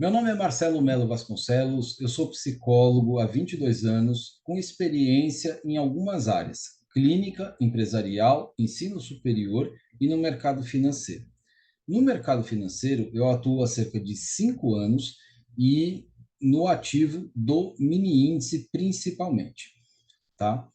Meu nome é Marcelo Melo Vasconcelos, eu sou psicólogo há 22 anos, com experiência em algumas áreas: clínica, empresarial, ensino superior e no mercado financeiro. No mercado financeiro, eu atuo há cerca de 5 anos e no ativo do mini índice principalmente, tá?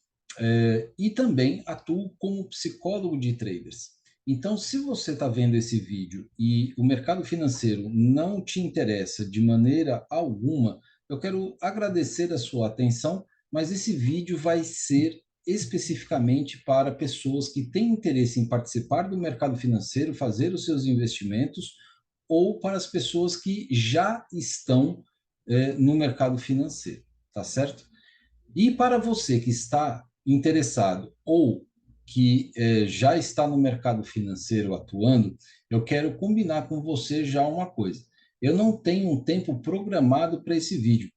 E também atuo como psicólogo de traders. Então, se você está vendo esse vídeo e o mercado financeiro não te interessa de maneira alguma, eu quero agradecer a sua atenção, mas esse vídeo vai ser especificamente para pessoas que têm interesse em participar do mercado financeiro, fazer os seus investimentos, ou para as pessoas que já estão no mercado financeiro, tá certo? E para você que está interessado ou que já está no mercado financeiro atuando, eu quero combinar com você já uma coisa. Eu não tenho um tempo programado para esse vídeo.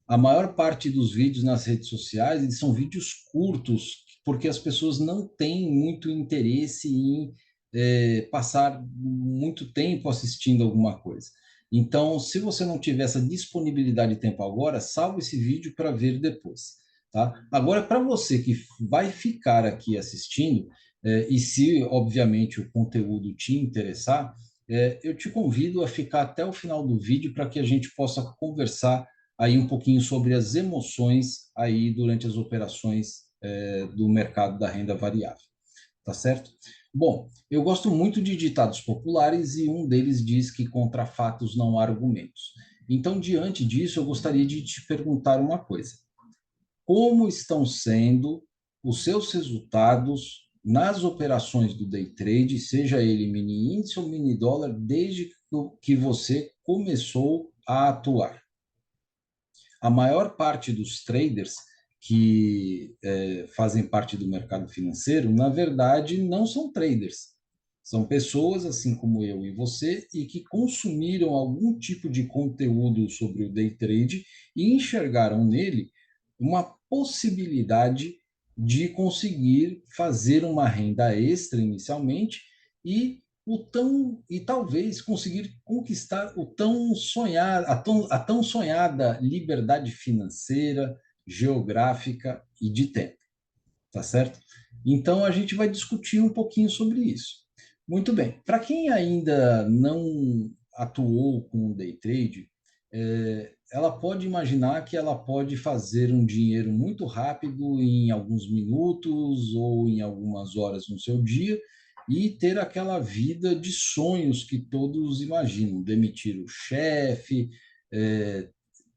A maior parte dos vídeos nas redes sociais eles são vídeos curtos, porque as pessoas não têm muito interesse em passar muito tempo assistindo alguma coisa. Então, se você não tiver essa disponibilidade de tempo agora, salve esse vídeo para ver depois. Tá? Agora, para você que vai ficar aqui assistindo, e se, obviamente, o conteúdo te interessar, eu te convido a ficar até o final do vídeo para que a gente possa conversar aí um pouquinho sobre as emoções aí durante as operações do mercado da renda variável, tá certo? Bom, eu gosto muito de ditados populares e um deles diz que contra fatos não há argumentos. Então, diante disso, eu gostaria de te perguntar uma coisa: como estão sendo os seus resultados nas operações do day trade, seja ele mini índice ou mini dólar, desde que você começou a atuar? A maior parte dos traders que fazem parte do mercado financeiro, na verdade, não são traders. São pessoas, assim como eu e você, e que consumiram algum tipo de conteúdo sobre o day trade e enxergaram nele uma possibilidade de conseguir fazer uma renda extra inicialmente e talvez conseguir conquistar o tão sonhar, a tão sonhada liberdade financeira, geográfica e de tempo, tá certo? Então a gente vai discutir um pouquinho sobre isso. Muito bem. Para quem ainda não atuou com o day trade, ela pode imaginar que ela pode fazer um dinheiro muito rápido em alguns minutos ou em algumas horas no seu dia e ter aquela vida de sonhos que todos imaginam, demitir o chefe, é,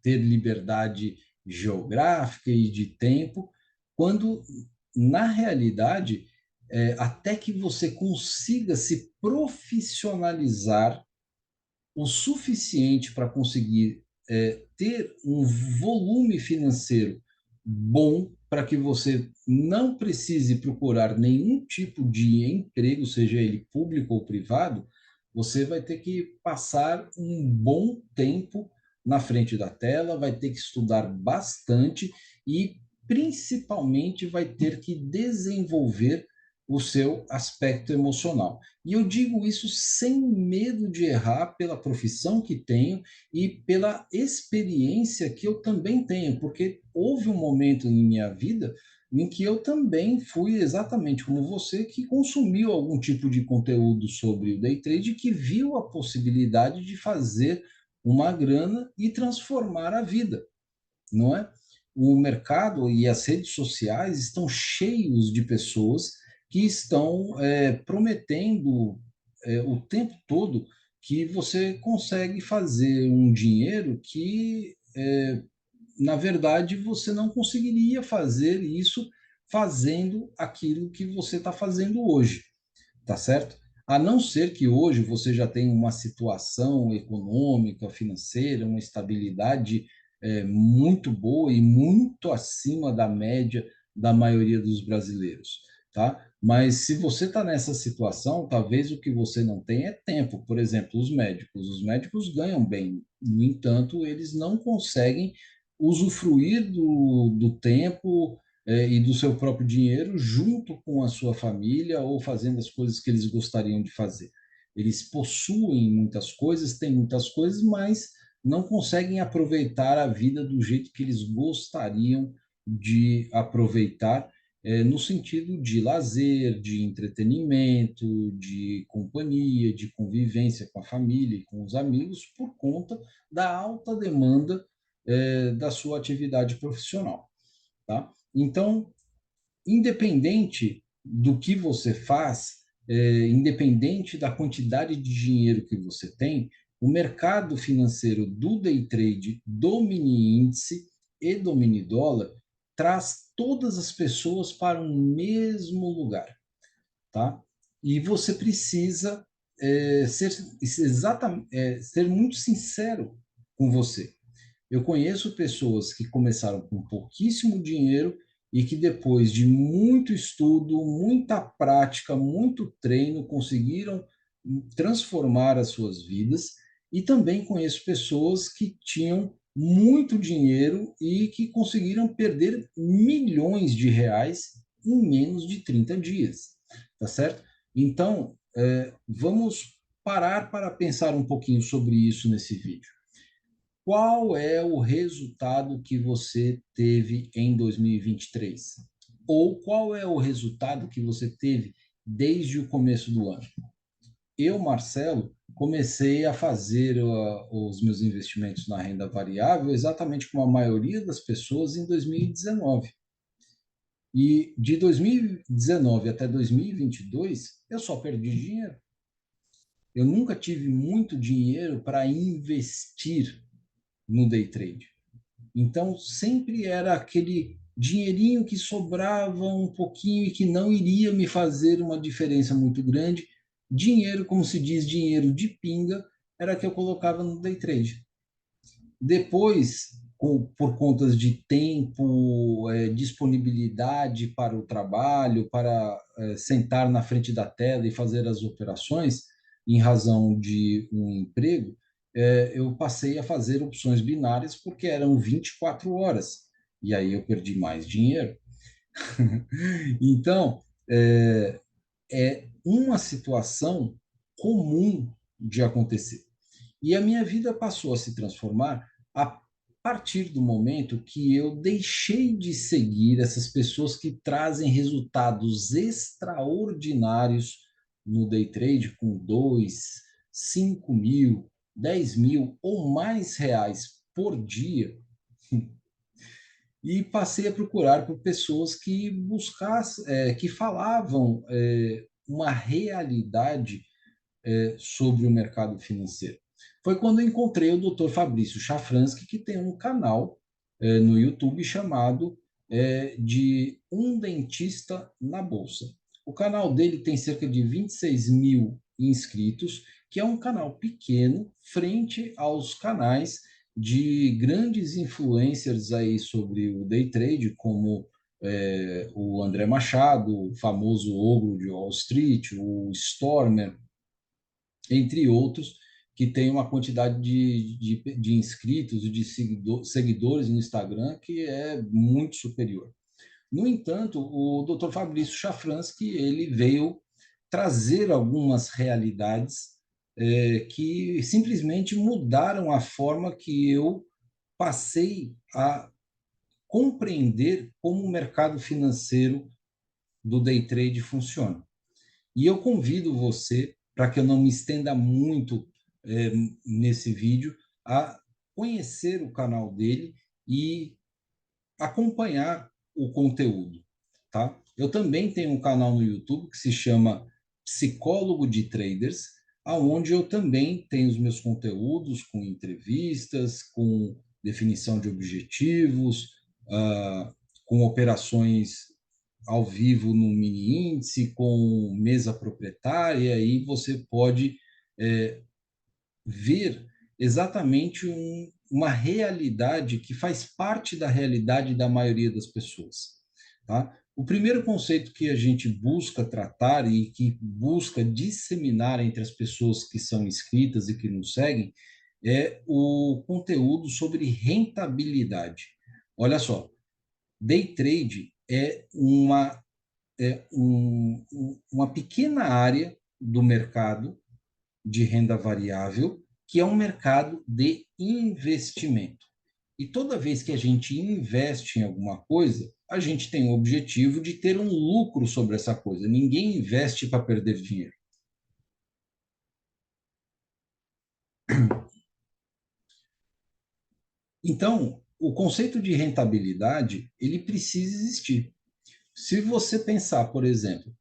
ter liberdade geográfica e de tempo, quando na realidade, até que você consiga se profissionalizar o suficiente para conseguir ter um volume financeiro bom para que você não precise procurar nenhum tipo de emprego, seja ele público ou privado, você vai ter que passar um bom tempo na frente da tela, vai ter que estudar bastante e principalmente vai ter que desenvolver o seu aspecto emocional. E eu digo isso sem medo de errar, pela profissão que tenho e pela experiência que eu também tenho, porque houve um momento em minha vida em que eu também fui exatamente como você, que consumiu algum tipo de conteúdo sobre o day trade, que viu a possibilidade de fazer uma grana e transformar a vida, não é? O mercado e as redes sociais estão cheios de pessoas que estão prometendo o tempo todo que você consegue fazer um dinheiro que, na verdade, você não conseguiria fazer isso fazendo aquilo que você está fazendo hoje, tá certo? A não ser que hoje você já tenha uma situação econômica, financeira, uma estabilidade muito boa e muito acima da média da maioria dos brasileiros, tá? Mas se você está nessa situação, talvez o que você não tem é tempo. Por exemplo, os médicos. Os médicos ganham bem, no entanto, eles não conseguem usufruir do tempo e do seu próprio dinheiro junto com a sua família ou fazendo as coisas que eles gostariam de fazer. Eles possuem muitas coisas, têm muitas coisas, mas não conseguem aproveitar a vida do jeito que eles gostariam de aproveitar, no sentido de lazer, de entretenimento, de companhia, de convivência com a família e com os amigos, por conta da alta demanda, da sua atividade profissional, tá? Então, independente do que você faz, independente da quantidade de dinheiro que você tem, o mercado financeiro do day trade, do mini índice e do mini dólar traz todas as pessoas para um mesmo lugar, tá? E você precisa ser muito sincero com você. Eu conheço pessoas que começaram com pouquíssimo dinheiro e que depois de muito estudo, muita prática, muito treino, conseguiram transformar as suas vidas. E também conheço pessoas que tinham muito dinheiro e que conseguiram perder milhões de reais em menos de 30 dias, tá certo? Então, vamos parar para pensar um pouquinho sobre isso nesse vídeo. Qual é o resultado que você teve em 2023? Ou qual é o resultado que você teve desde o começo do ano? Eu, Marcelo, comecei a fazer os meus investimentos na renda variável exatamente como a maioria das pessoas em 2019. E de 2019 até 2022, eu só perdi dinheiro. Eu nunca tive muito dinheiro para investir no day trade. Então, sempre era aquele dinheirinho que sobrava um pouquinho e que não iria me fazer uma diferença muito grande. Dinheiro, como se diz, dinheiro de pinga, era que eu colocava no day trade. Depois, por contas de tempo, disponibilidade para o trabalho, para sentar na frente da tela e fazer as operações, em razão de um emprego, eu passei a fazer opções binárias porque eram 24 horas. E aí eu perdi mais dinheiro. Então, é uma situação comum de acontecer. E a minha vida passou a se transformar a partir do momento que eu deixei de seguir essas pessoas que trazem resultados extraordinários no day trade com 2, 5 mil, 10 mil ou mais reais por dia e passei a procurar por pessoas que buscassem, que falavam uma realidade sobre o mercado financeiro. Foi quando eu encontrei o Dr. Fabrício Chafransky, que tem um canal no YouTube chamado de Um Dentista na Bolsa. O canal dele tem cerca de 26 mil inscritos, que é um canal pequeno frente aos canais de grandes influencers aí sobre o day trade, como o André Machado, o famoso ogro de Wall Street, o Stormer, entre outros, que tem uma quantidade de inscritos e de seguidores no Instagram que é muito superior. No entanto, o Dr. Fabrício Chafransky ele veio trazer algumas realidades que simplesmente mudaram a forma que eu passei a compreender como o mercado financeiro do day trade funciona. E eu convido você, para que eu não me estenda muito nesse vídeo, a conhecer o canal dele e acompanhar o conteúdo, tá? Eu também tenho um canal no YouTube que se chama Psicólogo de Traders, aonde eu também tenho os meus conteúdos com entrevistas, com definição de objetivos, com operações ao vivo no mini índice, com mesa proprietária, e você pode ver exatamente uma realidade que faz parte da realidade da maioria das pessoas. Tá? O primeiro conceito que a gente busca tratar e que busca disseminar entre as pessoas que são inscritas e que nos seguem é o conteúdo sobre rentabilidade. Olha só, day trade uma pequena área do mercado de renda variável que é um mercado de investimento. E toda vez que a gente investe em alguma coisa, a gente tem o objetivo de ter um lucro sobre essa coisa. Ninguém investe para perder dinheiro. Então, o conceito de rentabilidade, ele precisa existir. Se você pensar, por exemplo,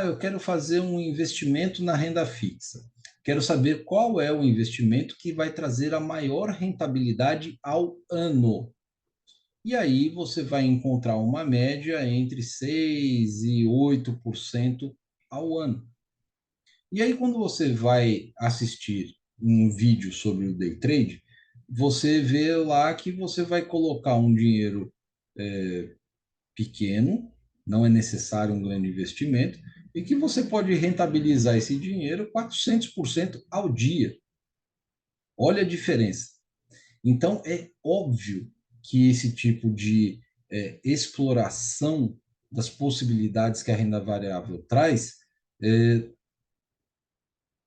eu quero fazer um investimento na renda fixa. Quero saber qual é o investimento que vai trazer a maior rentabilidade ao ano. E aí você vai encontrar uma média entre 6 e 8% ao ano. E aí, quando você vai assistir um vídeo sobre o day trade, você vê lá que você vai colocar um dinheiro pequeno, não é necessário um grande investimento, e que você pode rentabilizar esse dinheiro 400% ao dia. Olha a diferença. Então, é óbvio que esse tipo de exploração das possibilidades que a renda variável traz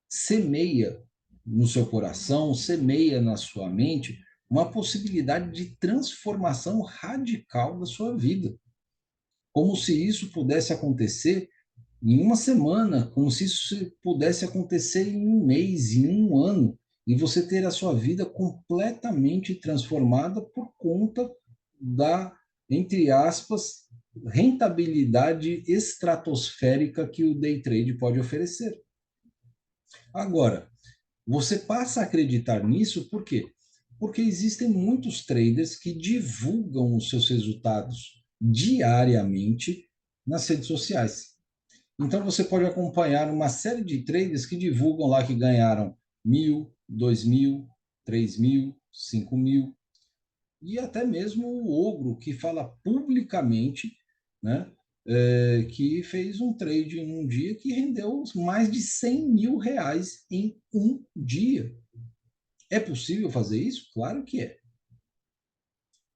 semeia no seu coração, semeia na sua mente uma possibilidade de transformação radical da sua vida. Como se isso pudesse acontecer em uma semana, como se isso pudesse acontecer em um mês, em um ano, e você ter a sua vida completamente transformada por conta da, entre aspas, rentabilidade estratosférica que o day trade pode oferecer. Agora, você passa a acreditar nisso por quê? Porque existem muitos traders que divulgam os seus resultados diariamente nas redes sociais. Então você pode acompanhar uma série de traders que divulgam lá que ganharam 1.000, 2.000, 3.000, 5.000 e até mesmo o Ogro que fala publicamente, né, que fez um trade em um dia que rendeu mais de 100 mil reais em um dia. É possível fazer isso? Claro que é.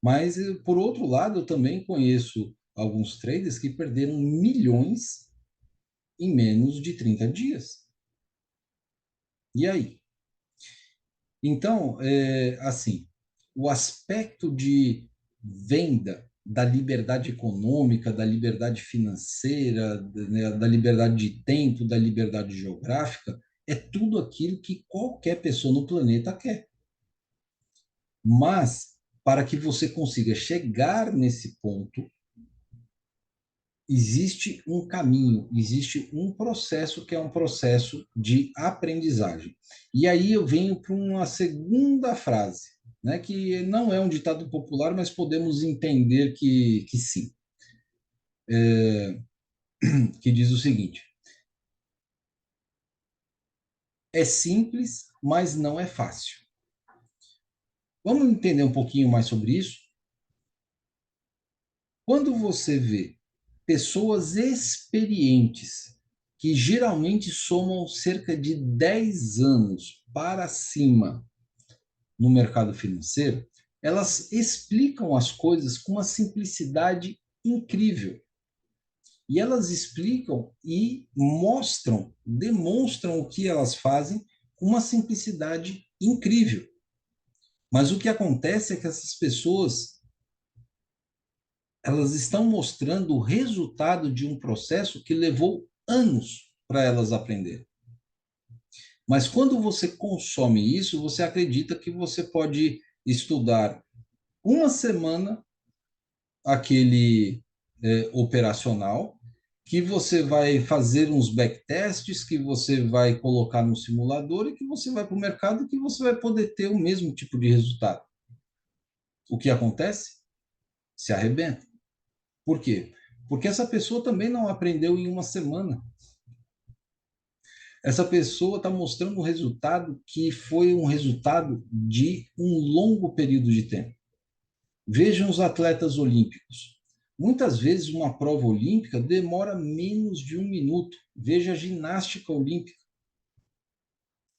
Mas, por outro lado, eu também conheço alguns traders que perderam milhões em menos de 30 dias. E aí? Então, assim, o aspecto de venda da liberdade econômica, da liberdade financeira, né, da liberdade de tempo, da liberdade geográfica, é tudo aquilo que qualquer pessoa no planeta quer. Mas, para que você consiga chegar nesse ponto, existe um caminho, existe um processo que é um processo de aprendizagem. E aí eu venho para uma segunda frase, né, que não é um ditado popular, mas podemos entender que sim, que diz o seguinte: é simples, mas não é fácil. Vamos entender um pouquinho mais sobre isso? Quando você vê pessoas experientes, que geralmente somam cerca de 10 anos para cima no mercado financeiro, elas explicam as coisas com uma simplicidade incrível. E elas explicam e mostram, demonstram o que elas fazem com uma simplicidade incrível. Mas o que acontece é que essas pessoas elas estão mostrando o resultado de um processo que levou anos para elas aprenderem. Mas quando você consome isso, você acredita que você pode estudar uma semana aquele operacional, que você vai fazer uns backtests, que você vai colocar no simulador e que você vai para o mercado e que você vai poder ter o mesmo tipo de resultado. O que acontece? Se arrebenta. Por quê? Porque essa pessoa também não aprendeu em uma semana. Essa pessoa está mostrando um resultado que foi um resultado de um longo período de tempo. Vejam os atletas olímpicos. Muitas vezes uma prova olímpica demora menos de um minuto. Veja a ginástica olímpica.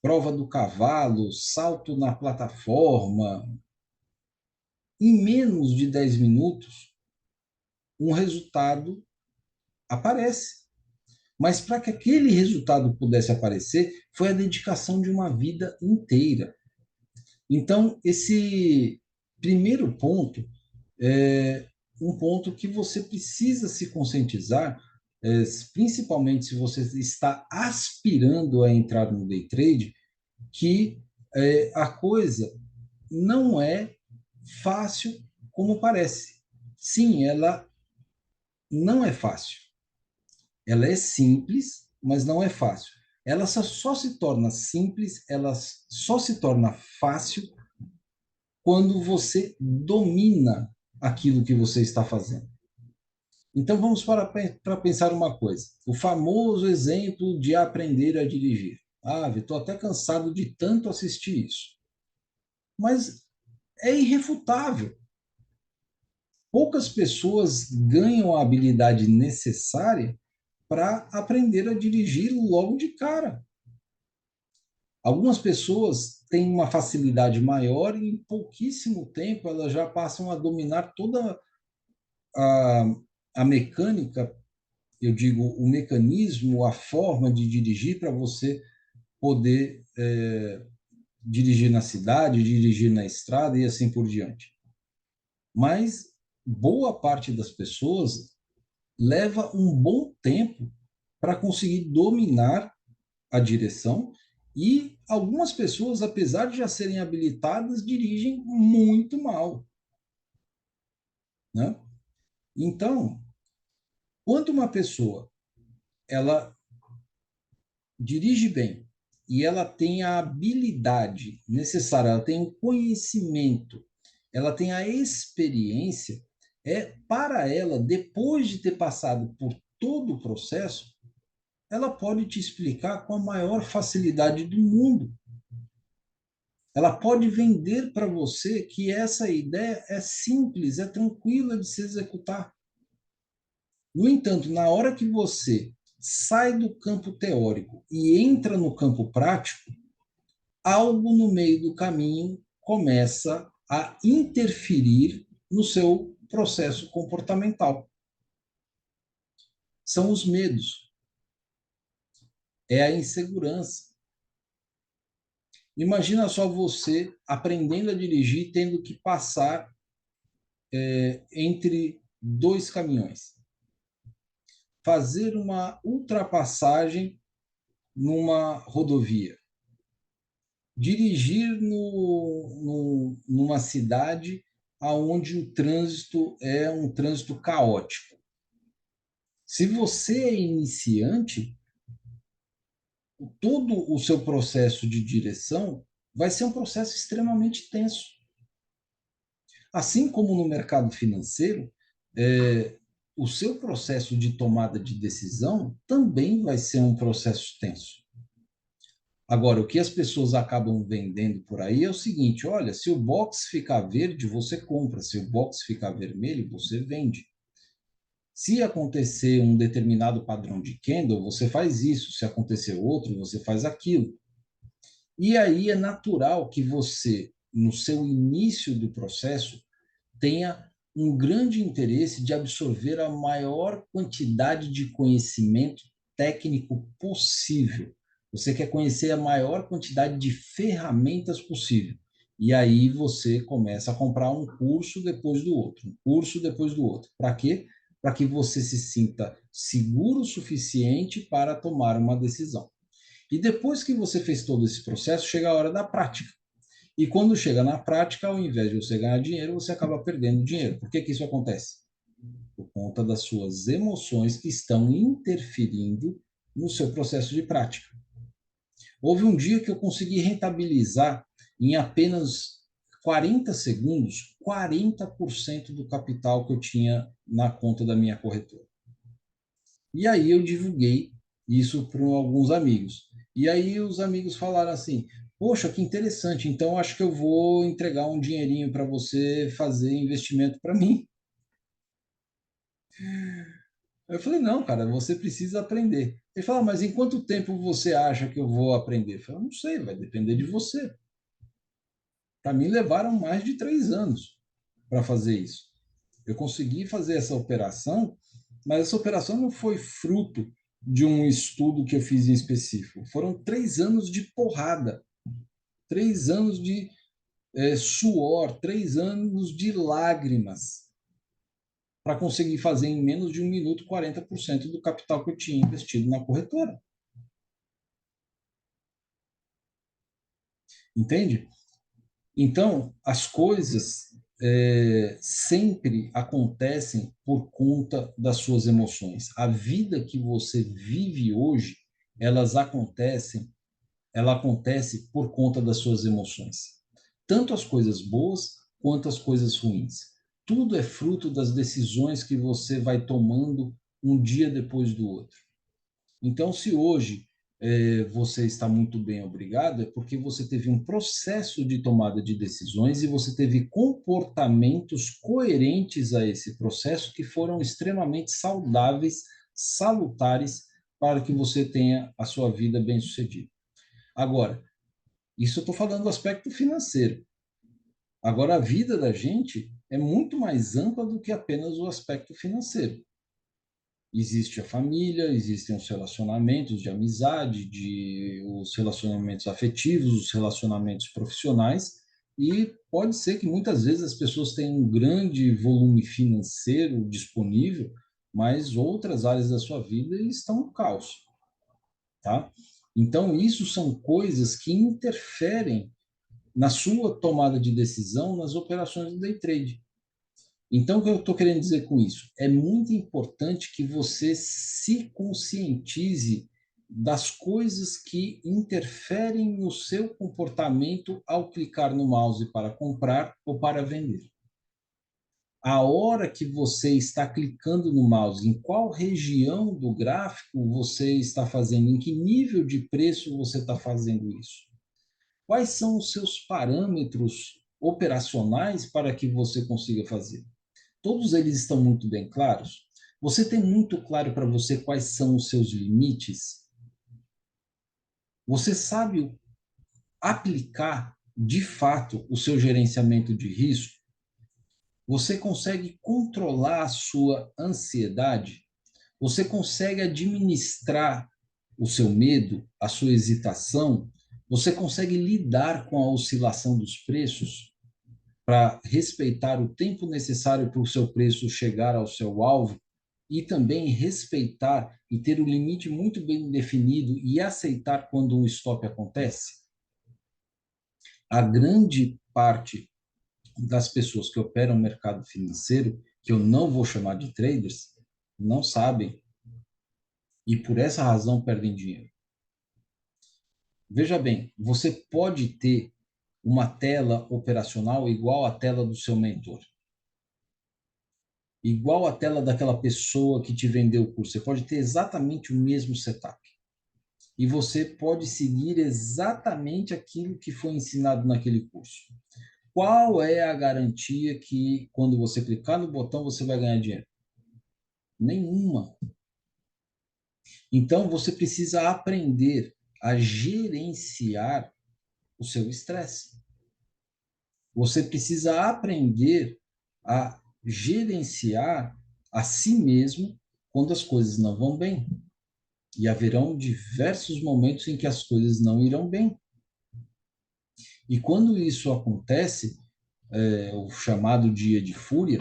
Prova do cavalo, salto na plataforma. Em menos de 10 minutos, um resultado aparece. Mas para que aquele resultado pudesse aparecer, foi a dedicação de uma vida inteira. Então, esse primeiro ponto é um ponto que você precisa se conscientizar, é, principalmente se você está aspirando a entrar no day trade, que a coisa não é fácil como parece. Sim, ela não é fácil. Ela é simples, mas não é fácil. Ela só se torna simples, ela só se torna fácil quando você domina aquilo que você está fazendo. Então vamos para pensar uma coisa. O famoso exemplo de aprender a dirigir. Ah, estou até cansado de tanto assistir isso. Mas é irrefutável. Poucas pessoas ganham a habilidade necessária para aprender a dirigir logo de cara. Algumas pessoas têm uma facilidade maior e em pouquíssimo tempo elas já passam a dominar toda a, a mecânica, eu digo, o mecanismo, a forma de dirigir para você poder dirigir na cidade, dirigir na estrada e assim por diante. Mas boa parte das pessoas leva um bom tempo para conseguir dominar a direção e algumas pessoas, apesar de já serem habilitadas, dirigem muito mal, né? Então, quando uma pessoa ela dirige bem e ela tem a habilidade necessária, ela tem o conhecimento, ela tem a experiência, é para ela, depois de ter passado por todo o processo, ela pode te explicar com a maior facilidade do mundo. Ela pode vender para você que essa ideia é simples, é tranquila de se executar. No entanto, na hora que você sai do campo teórico e entra no campo prático, algo no meio do caminho começa a interferir no seu processo comportamental. São os medos, é a insegurança. Imagina só você aprendendo a dirigir, tendo que passar entre dois caminhões, fazer uma ultrapassagem numa rodovia, dirigir numa cidade onde o trânsito é um trânsito caótico. Se você é iniciante, todo o seu processo de direção vai ser um processo extremamente tenso. Assim como no mercado financeiro, o seu processo de tomada de decisão também vai ser um processo tenso. Agora, o que as pessoas acabam vendendo por aí é o seguinte: olha, se o box ficar verde, você compra, se o box ficar vermelho, você vende. Se acontecer um determinado padrão de candle, você faz isso, se acontecer outro, você faz aquilo. E aí é natural que você, no seu início do processo, tenha um grande interesse de absorver a maior quantidade de conhecimento técnico possível. Você quer conhecer a maior quantidade de ferramentas possível. E aí você começa a comprar um curso depois do outro, um curso depois do outro. Para quê? Para que você se sinta seguro o suficiente para tomar uma decisão. E depois que você fez todo esse processo, chega a hora da prática. E quando chega na prática, ao invés de você ganhar dinheiro, você acaba perdendo dinheiro. Por que que isso acontece? Por conta das suas emoções que estão interferindo no seu processo de prática. Houve um dia que eu consegui rentabilizar em apenas 40 segundos 40% do capital que eu tinha na conta da minha corretora. E aí eu divulguei isso para alguns amigos. E aí os amigos falaram assim: poxa, que interessante, então acho que eu vou entregar um dinheirinho para você fazer investimento para mim. Eu falei: não, cara, você precisa aprender. Ele falou: mas em quanto tempo você acha que eu vou aprender? Eu falei: não sei, vai depender de você. Para mim levaram mais de 3 anos para fazer isso. Eu consegui fazer essa operação, mas essa operação não foi fruto de um estudo que eu fiz em específico. Foram 3 anos de porrada, 3 anos de suor, 3 anos de lágrimas para conseguir fazer em menos de 1 minuto 40% do capital que eu tinha investido na corretora. Entende? Então, as coisas sempre acontecem por conta das suas emoções. A vida que você vive hoje, elas acontecem, ela acontece por conta das suas emoções. Tanto as coisas boas quanto as coisas ruins. Tudo é fruto das decisões que você vai tomando um dia depois do outro. Então, se hoje você está muito bem, obrigado, é porque você teve um processo de tomada de decisões e você teve comportamentos coerentes a esse processo que foram extremamente saudáveis, salutares, para que você tenha a sua vida bem-sucedida. Agora, isso eu estou falando do aspecto financeiro. Agora, a vida da gente é muito mais ampla do que apenas o aspecto financeiro. Existe a família, existem os relacionamentos de amizade, os relacionamentos afetivos, os relacionamentos profissionais, e pode ser que muitas vezes as pessoas tenham um grande volume financeiro disponível, mas outras áreas da sua vida estão no caos, tá? Então, isso são coisas que interferem na sua tomada de decisão nas operações do day trade. Então, o que eu estou querendo dizer com isso? É muito importante que você se conscientize das coisas que interferem no seu comportamento ao clicar no mouse para comprar ou para vender. A hora que você está clicando no mouse, em qual região do gráfico você está fazendo, em que nível de preço você está fazendo isso? Quais são os seus parâmetros operacionais para que você consiga fazer? Todos eles estão muito bem claros? Você tem muito claro para você quais são os seus limites? Você sabe aplicar de fato o seu gerenciamento de risco? Você consegue controlar a sua ansiedade? Você consegue administrar o seu medo, a sua hesitação? Você consegue lidar com a oscilação dos preços para respeitar o tempo necessário para o seu preço chegar ao seu alvo e também respeitar e ter o limite muito bem definido e aceitar quando um stop acontece? A grande parte das pessoas que operam no mercado financeiro, que eu não vou chamar de traders, não sabem e por essa razão perdem dinheiro. Veja bem, você pode ter uma tela operacional igual à tela do seu mentor, igual à tela daquela pessoa que te vendeu o curso. Você pode ter exatamente o mesmo setup. E você pode seguir exatamente aquilo que foi ensinado naquele curso. Qual é a garantia que, quando você clicar no botão, você vai ganhar dinheiro? Nenhuma. Então, você precisa aprender a gerenciar o seu estresse. Você precisa aprender a gerenciar a si mesmo quando as coisas não vão bem. E haverão diversos momentos em que as coisas não irão bem. E quando isso acontece, o chamado dia de fúria,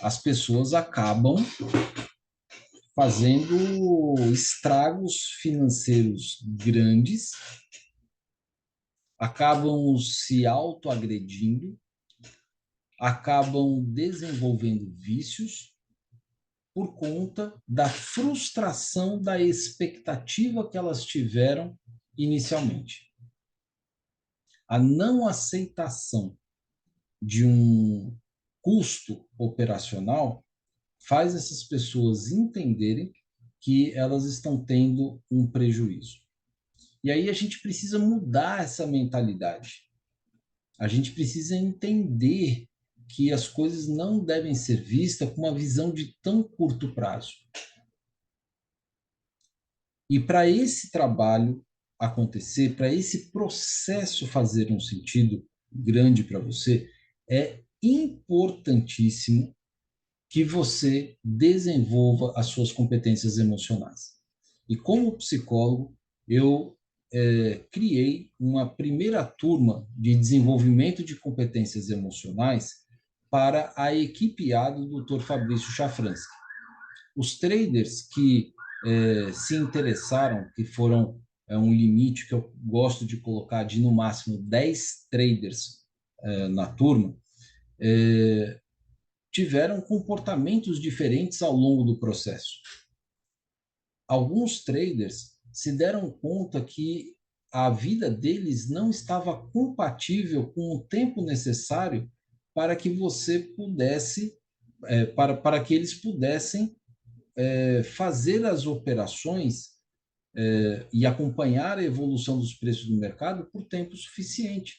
as pessoas acabam fazendo estragos financeiros grandes, acabam se autoagredindo, acabam desenvolvendo vícios por conta da frustração da expectativa que elas tiveram inicialmente. A não aceitação de um custo operacional faz essas pessoas entenderem que elas estão tendo um prejuízo. E aí a gente precisa mudar essa mentalidade. A gente precisa entender que as coisas não devem ser vistas com uma visão de tão curto prazo. E para esse trabalho acontecer, para esse processo fazer um sentido grande para você, é importantíssimo que você desenvolva as suas competências emocionais. E como psicólogo, eu criei uma primeira turma de desenvolvimento de competências emocionais para a equipe A do Dr. Fabrício Chafransky. Os traders que se interessaram, que foram um limite que eu gosto de colocar de no máximo 10 traders na turma, tiveram comportamentos diferentes ao longo do processo. Alguns traders se deram conta que a vida deles não estava compatível com o tempo necessário para que você pudesse, para que eles pudessem fazer as operações e acompanhar a evolução dos preços do mercado por tempo suficiente,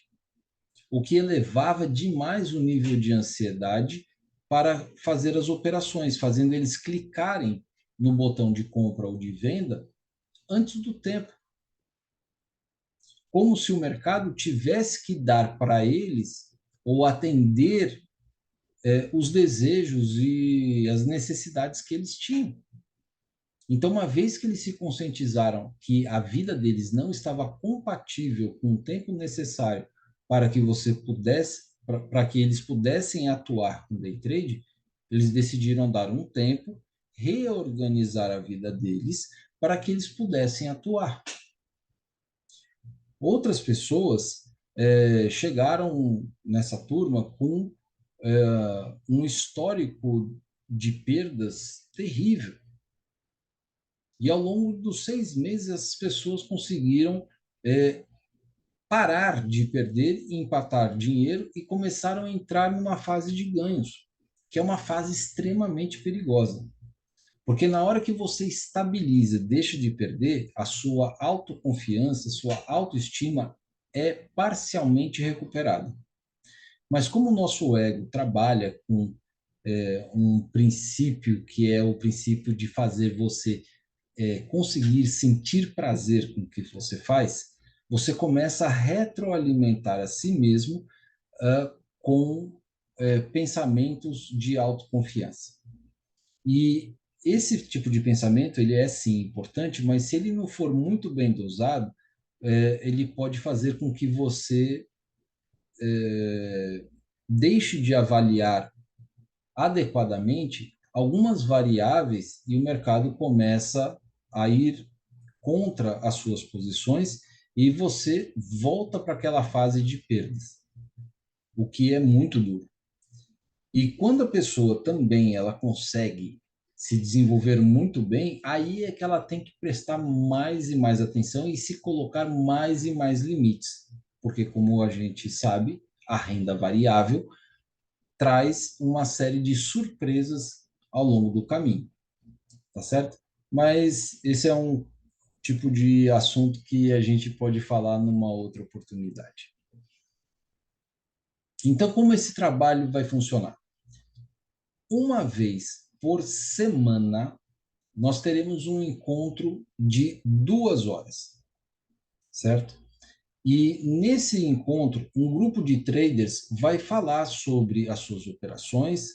o que elevava demais o nível de ansiedade para fazer as operações, fazendo eles clicarem no botão de compra ou de venda antes do tempo, como se o mercado tivesse que dar para eles ou atender os desejos e as necessidades que eles tinham. Então, uma vez que eles se conscientizaram que a vida deles não estava compatível com o tempo necessário para que você pudesse, para que eles pudessem atuar com day trade, eles decidiram dar um tempo, reorganizar a vida deles para que eles pudessem atuar. Outras pessoas chegaram nessa turma com um histórico de perdas terrível. E ao longo dos 6 meses, as pessoas conseguiram parar de perder e empatar dinheiro e começaram a entrar numa fase de ganhos, que é uma fase extremamente perigosa. Porque na hora que você estabiliza, deixa de perder, a sua autoconfiança, sua autoestima é parcialmente recuperada. Mas como o nosso ego trabalha com um princípio que é o princípio de fazer você conseguir sentir prazer com o que você faz, você começa a retroalimentar a si mesmo com pensamentos de autoconfiança. E esse tipo de pensamento, ele é sim importante, mas se ele não for muito bem dosado, ele pode fazer com que você deixe de avaliar adequadamente algumas variáveis e o mercado começa a ir contra as suas posições e você volta para aquela fase de perdas, o que é muito duro. E quando a pessoa também ela consegue se desenvolver muito bem, aí é que ela tem que prestar mais e mais atenção e se colocar mais e mais limites, porque como a gente sabe, a renda variável traz uma série de surpresas ao longo do caminho, tá certo? Mas esse é um tipo de assunto que a gente pode falar numa outra oportunidade. Então, como esse trabalho vai funcionar? Uma vez por semana, nós teremos um encontro de 2 horas, certo? E nesse encontro, um grupo de traders vai falar sobre as suas operações,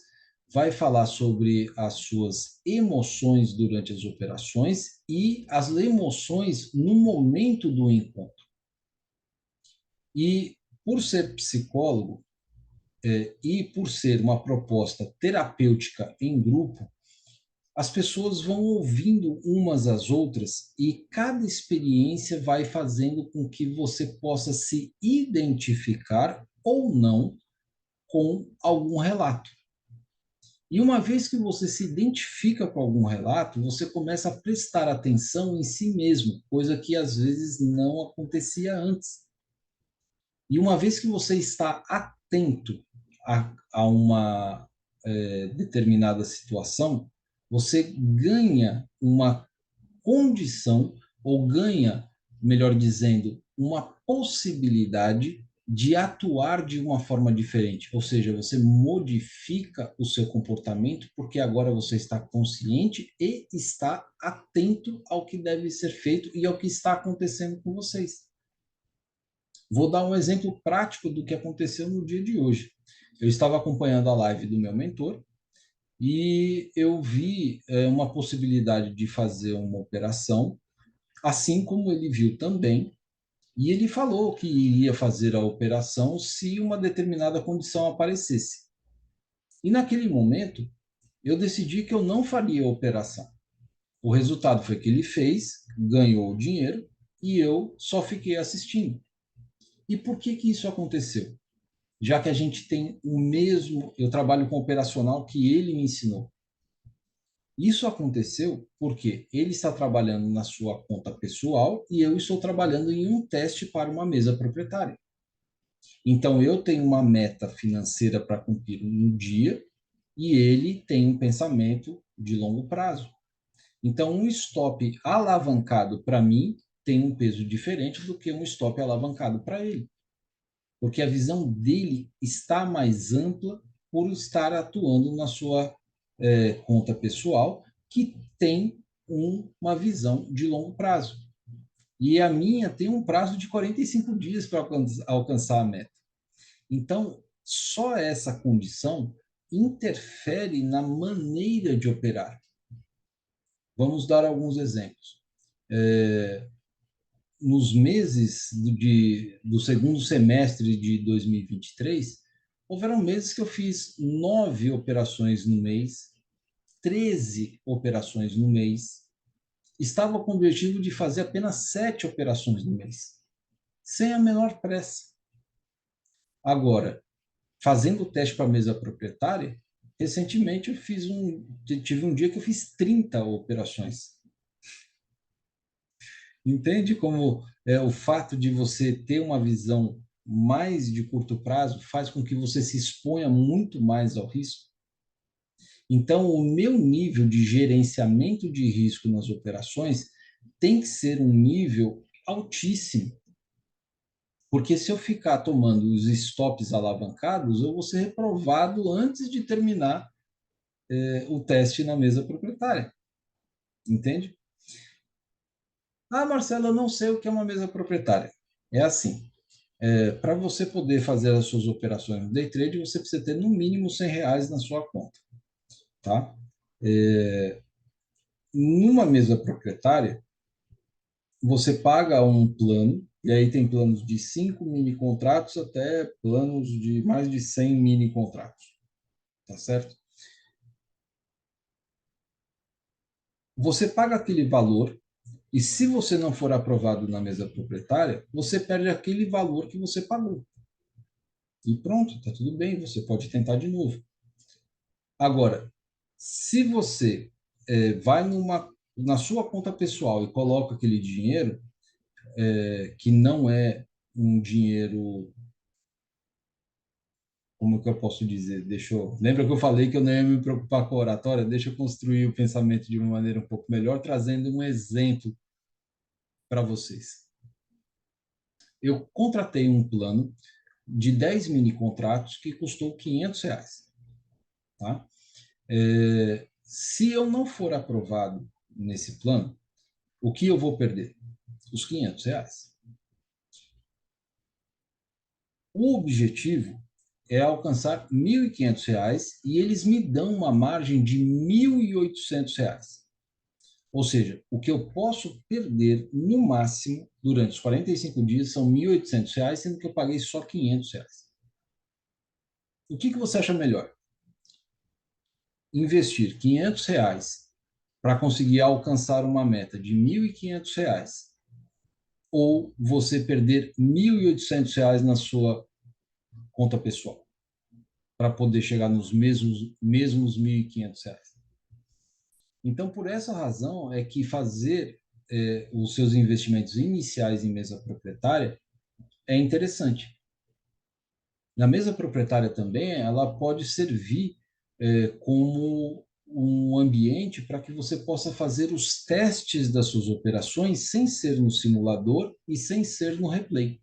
vai falar sobre as suas emoções durante as operações e as emoções no momento do encontro. E por ser psicólogo e por ser uma proposta terapêutica em grupo, as pessoas vão ouvindo umas às outras e cada experiência vai fazendo com que você possa se identificar ou não com algum relato. E uma vez que você se identifica com algum relato, você começa a prestar atenção em si mesmo, coisa que às vezes não acontecia antes. E uma vez que você está atento a uma determinada situação, você ganha uma condição, ou ganha, melhor dizendo, uma possibilidade de atuar de uma forma diferente. Ou seja, você modifica o seu comportamento porque agora você está consciente e está atento ao que deve ser feito e ao que está acontecendo com vocês. Vou dar um exemplo prático do que aconteceu no dia de hoje. Eu estava acompanhando a live do meu mentor e eu vi uma possibilidade de fazer uma operação, assim como ele viu também, E ele falou que iria fazer a operação se uma determinada condição aparecesse. E naquele momento, eu decidi que eu não faria a operação. O resultado foi que ele fez, ganhou o dinheiro e eu só fiquei assistindo. E por que que isso aconteceu? Já que a gente tem o mesmo, eu trabalho com operacional que ele me ensinou. Isso aconteceu porque ele está trabalhando na sua conta pessoal e eu estou trabalhando em um teste para uma mesa proprietária. Então, eu tenho uma meta financeira para cumprir no dia e ele tem um pensamento de longo prazo. Então, um stop alavancado para mim tem um peso diferente do que um stop alavancado para ele, porque a visão dele está mais ampla por estar atuando na sua conta pessoal, que tem uma visão de longo prazo. E a minha tem um prazo de 45 dias para alcançar a meta. Então, só essa condição interfere na maneira de operar. Vamos dar alguns exemplos. Nos meses do segundo semestre de 2023, houveram meses que eu fiz 9 operações no mês, 13 operações no mês. Estava com o objetivo de fazer apenas 7 operações no mês, sem a menor pressa. Agora, fazendo o teste para a mesa proprietária, recentemente tive um dia que eu fiz 30 operações. Entende como o fato de você ter uma visão mais de curto prazo faz com que você se exponha muito mais ao risco? Então, o meu nível de gerenciamento de risco nas operações tem que ser um nível altíssimo. Porque se eu ficar tomando os stops alavancados, eu vou ser reprovado antes de terminar o teste na mesa proprietária. Entende? Ah, Marcelo, eu não sei o que é uma mesa proprietária. É assim, para você poder fazer as suas operações no day trade, você precisa ter no mínimo R$ 100 na sua conta. Tá? Numa mesa proprietária, você paga um plano, e aí tem planos de 5 mini contratos até planos de mais de 100 mini contratos. Tá certo? Você paga aquele valor, e se você não for aprovado na mesa proprietária, você perde aquele valor que você pagou. E pronto, está tudo bem, você pode tentar de novo. Agora, se você vai na sua conta pessoal e coloca aquele dinheiro, que não é um dinheiro, como que eu posso dizer? Lembra que eu falei que eu não ia me preocupar com a oratória? Deixa eu construir o pensamento de uma maneira um pouco melhor, trazendo um exemplo para vocês. Eu contratei um plano de 10 mini contratos que custou R$ 500. Tá? Se eu não for aprovado nesse plano, o que eu vou perder? Os R$ 500. O objetivo é alcançar R$ 1.500 e eles me dão uma margem de R$ 1.800. Ou seja, o que eu posso perder no máximo durante os 45 dias são R$ 1.800, sendo que eu paguei só R$ 500. O que você acha melhor? Investir R$ 500 para conseguir alcançar uma meta de R$ 1.500 ou você perder R$ 1.800 na sua conta pessoal para poder chegar nos mesmos R$ 1.500. Então, por essa razão é que fazer os seus investimentos iniciais em mesa proprietária é interessante. Na mesa proprietária também, ela pode servir como um ambiente para que você possa fazer os testes das suas operações sem ser no simulador e sem ser no replay.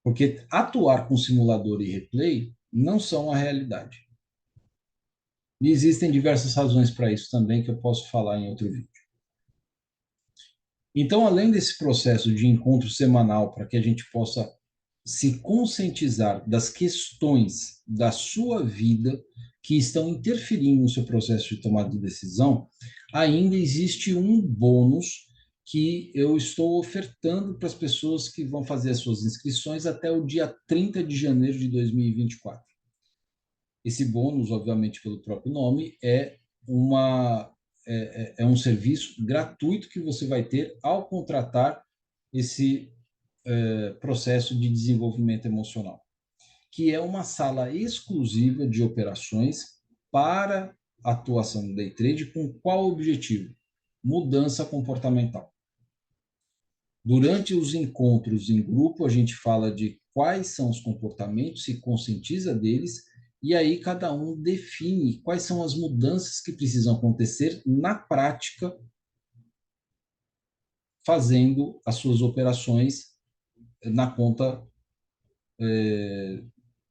Porque atuar com simulador e replay não são a realidade. E existem diversas razões para isso também que eu posso falar em outro vídeo. Então, além desse processo de encontro semanal para que a gente possa se conscientizar das questões da sua vida que estão interferindo no seu processo de tomada de decisão, ainda existe um bônus que eu estou ofertando para as pessoas que vão fazer as suas inscrições até o dia 30 de janeiro de 2024. Esse bônus, obviamente, pelo próprio nome, é um serviço gratuito que você vai ter ao contratar esse processo de desenvolvimento emocional, que é uma sala exclusiva de operações para atuação no day trade com qual objetivo? Mudança comportamental. Durante os encontros em grupo, a gente fala de quais são os comportamentos, se conscientiza deles, e aí cada um define quais são as mudanças que precisam acontecer na prática, fazendo as suas operações na conta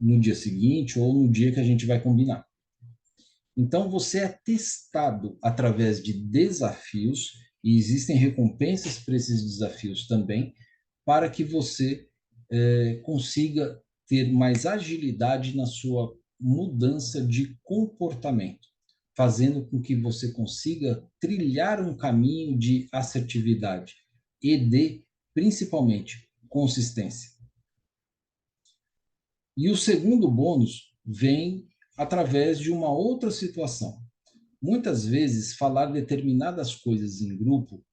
no dia seguinte ou no dia que a gente vai combinar. Então, você é testado através de desafios, e existem recompensas para esses desafios também, para que você consiga ter mais agilidade na sua mudança de comportamento, fazendo com que você consiga trilhar um caminho de assertividade e de, principalmente, consistência. E o segundo bônus vem através de uma outra situação. Muitas vezes, falar determinadas coisas em grupo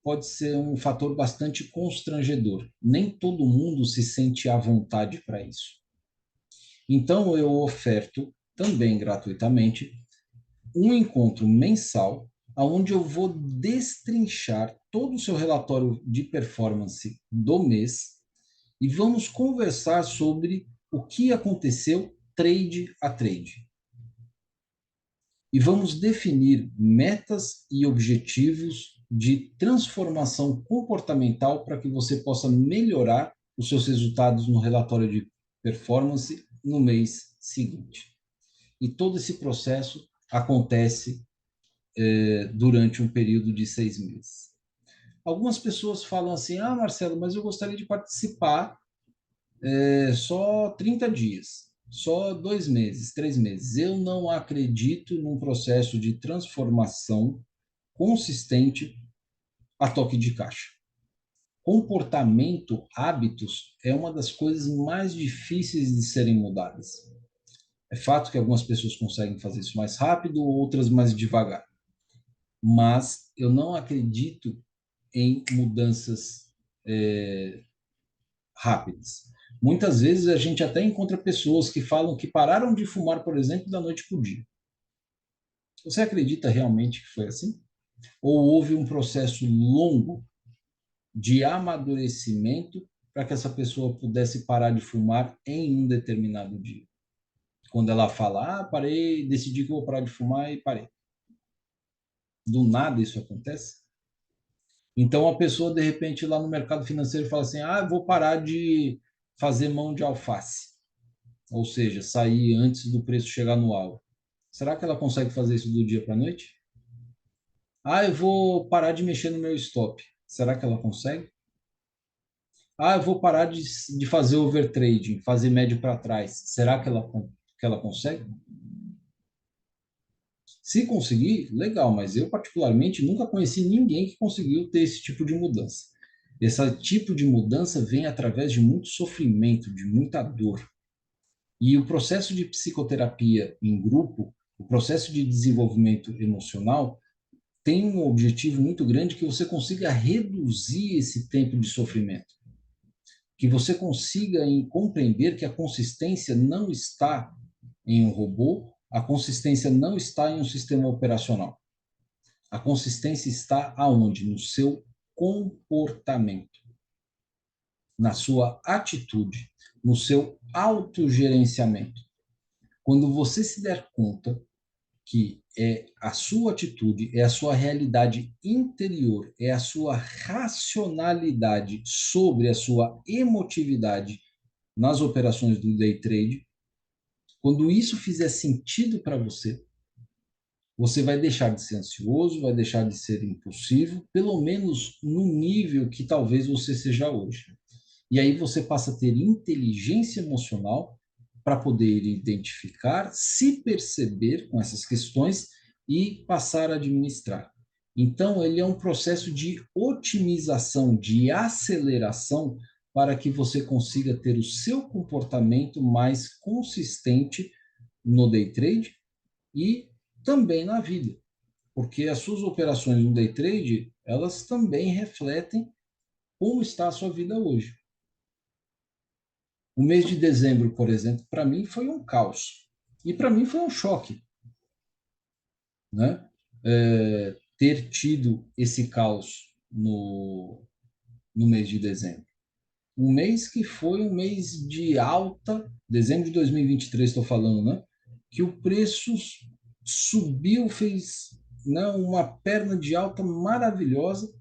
pode ser um fator bastante constrangedor. Nem todo mundo se sente à vontade para isso. Então, eu oferto, também gratuitamente, um encontro mensal, onde eu vou destrinchar todo o seu relatório de performance do mês e vamos conversar sobre o que aconteceu trade a trade. E vamos definir metas e objetivos de transformação comportamental para que você possa melhorar os seus resultados no relatório de performance no mês seguinte. E todo esse processo acontece durante um período de 6 meses. Algumas pessoas falam assim, Marcelo, mas eu gostaria de participar só 30 dias, só 2 meses, 3 meses. Eu não acredito num processo de transformação consistente a toque de caixa. Comportamento, hábitos, é uma das coisas mais difíceis de serem mudadas. É fato que algumas pessoas conseguem fazer isso mais rápido, outras mais devagar. Mas eu não acredito em mudanças rápidas. Muitas vezes a gente até encontra pessoas que falam que pararam de fumar, por exemplo, da noite para o dia. Você acredita realmente que foi assim? Ou houve um processo longo de amadurecimento para que essa pessoa pudesse parar de fumar em um determinado dia? Quando ela fala, parei, decidi que vou parar de fumar e parei. Do nada isso acontece? Então a pessoa, de repente, lá no mercado financeiro fala assim, vou parar de fazer mão de alface. Ou seja, sair antes do preço chegar no alvo. Será que ela consegue fazer isso do dia para a noite? Eu vou parar de mexer no meu stop. Será que ela consegue? Eu vou parar de fazer overtrading, fazer médio para trás. Será que ela consegue? Se conseguir, legal, mas eu particularmente nunca conheci ninguém que conseguiu ter esse tipo de mudança. Esse tipo de mudança vem através de muito sofrimento, de muita dor. E o processo de psicoterapia em grupo, o processo de desenvolvimento emocional, tem um objetivo muito grande que você consiga reduzir esse tempo de sofrimento. Que você consiga compreender que a consistência não está em um robô, a consistência não está em um sistema operacional. A consistência está aonde? No seu comportamento, na sua atitude, no seu autogerenciamento. Quando você se der conta que é a sua atitude, é a sua realidade interior, é a sua racionalidade sobre a sua emotividade nas operações do day trade, quando isso fizer sentido para você, você vai deixar de ser ansioso, vai deixar de ser impulsivo, pelo menos no nível que talvez você seja hoje. E aí você passa a ter inteligência emocional para poder identificar, se perceber com essas questões e passar a administrar. Então, ele é um processo de otimização, de aceleração, para que você consiga ter o seu comportamento mais consistente no day trade e também na vida, porque as suas operações no day trade, elas também refletem como está a sua vida hoje. O mês de dezembro, por exemplo, para mim foi um caos. E para mim foi um choque, né? Ter tido esse caos no mês de dezembro. Um mês que foi um mês de alta, dezembro de 2023 estou falando, né? Que o preço subiu, fez, né, uma perna de alta maravilhosa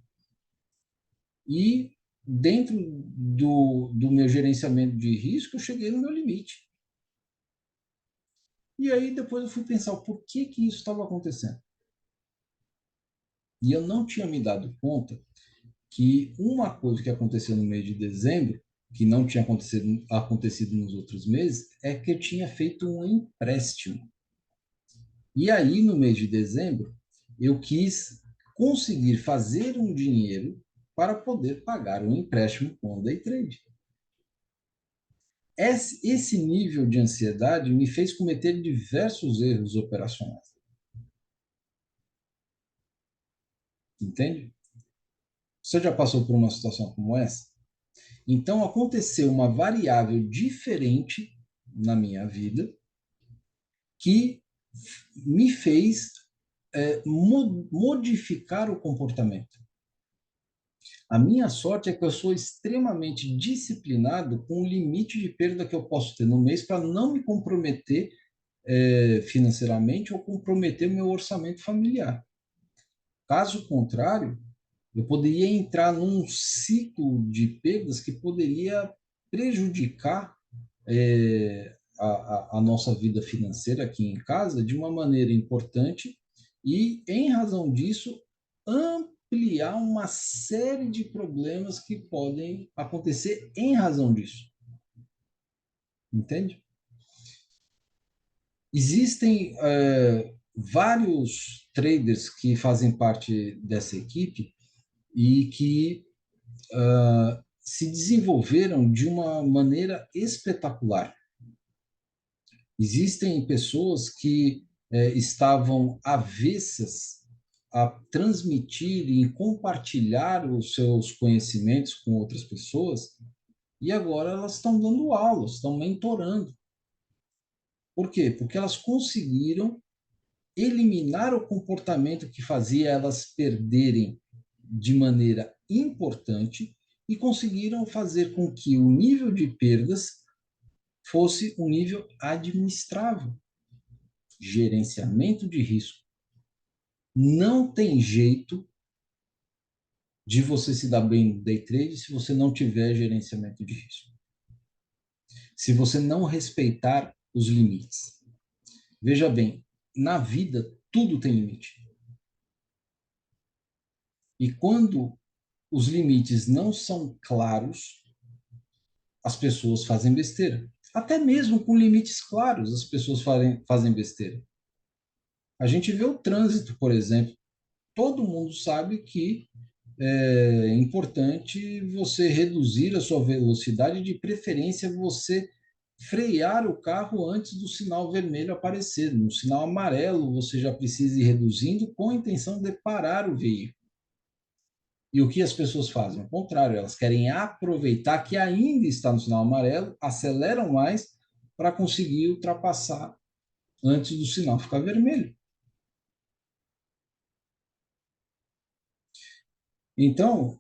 e dentro do meu gerenciamento de risco, eu cheguei no meu limite. E aí depois eu fui pensar por que isso estava acontecendo. E eu não tinha me dado conta que uma coisa que aconteceu no mês de dezembro, que não tinha acontecido nos outros meses, é que eu tinha feito um empréstimo. E aí, no mês de dezembro, eu quis conseguir fazer um dinheiro para poder pagar um empréstimo com o day trade. Esse nível de ansiedade me fez cometer diversos erros operacionais. Entende? Você já passou por uma situação como essa? Então, aconteceu uma variável diferente na minha vida que me fez modificar o comportamento. A minha sorte é que eu sou extremamente disciplinado com o limite de perda que eu posso ter no mês para não me comprometer financeiramente ou comprometer meu orçamento familiar. Caso contrário, eu poderia entrar num ciclo de perdas que poderia prejudicar a nossa vida financeira aqui em casa de uma maneira importante e, em razão disso, ampliar uma série de problemas que podem acontecer em razão disso. Entende? Existem vários traders que fazem parte dessa equipe e que se desenvolveram de uma maneira espetacular. Existem pessoas que estavam avessas a transmitir e compartilhar os seus conhecimentos com outras pessoas, e agora elas estão dando aulas, estão mentorando. Por quê? Porque elas conseguiram eliminar o comportamento que fazia elas perderem de maneira importante e conseguiram fazer com que o nível de perdas fosse um nível administrável. Gerenciamento de risco. Não tem jeito de você se dar bem no day trade se você não tiver gerenciamento de risco. Se você não respeitar os limites. Veja bem, na vida tudo tem limite. E quando os limites não são claros, as pessoas fazem besteira. Até mesmo com limites claros, as pessoas fazem besteira. A gente vê o trânsito, por exemplo. Todo mundo sabe que é importante você reduzir a sua velocidade, de preferência você frear o carro antes do sinal vermelho aparecer. No sinal amarelo, você já precisa ir reduzindo com a intenção de parar o veículo. E o que as pessoas fazem? Ao contrário, elas querem aproveitar que ainda está no sinal amarelo, aceleram mais para conseguir ultrapassar antes do sinal ficar vermelho. Então,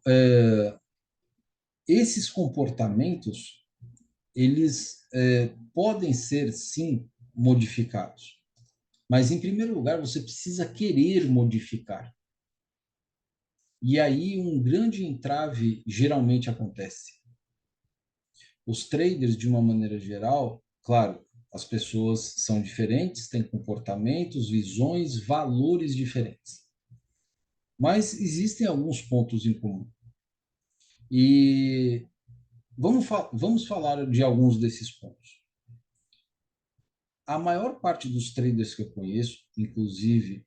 esses comportamentos, eles podem ser, sim, modificados. Mas, em primeiro lugar, você precisa querer modificar. E aí um grande entrave geralmente acontece. Os traders, de uma maneira geral, claro, as pessoas são diferentes, têm comportamentos, visões, valores diferentes. Mas existem alguns pontos em comum. E vamos falar de alguns desses pontos. A maior parte dos traders que eu conheço, inclusive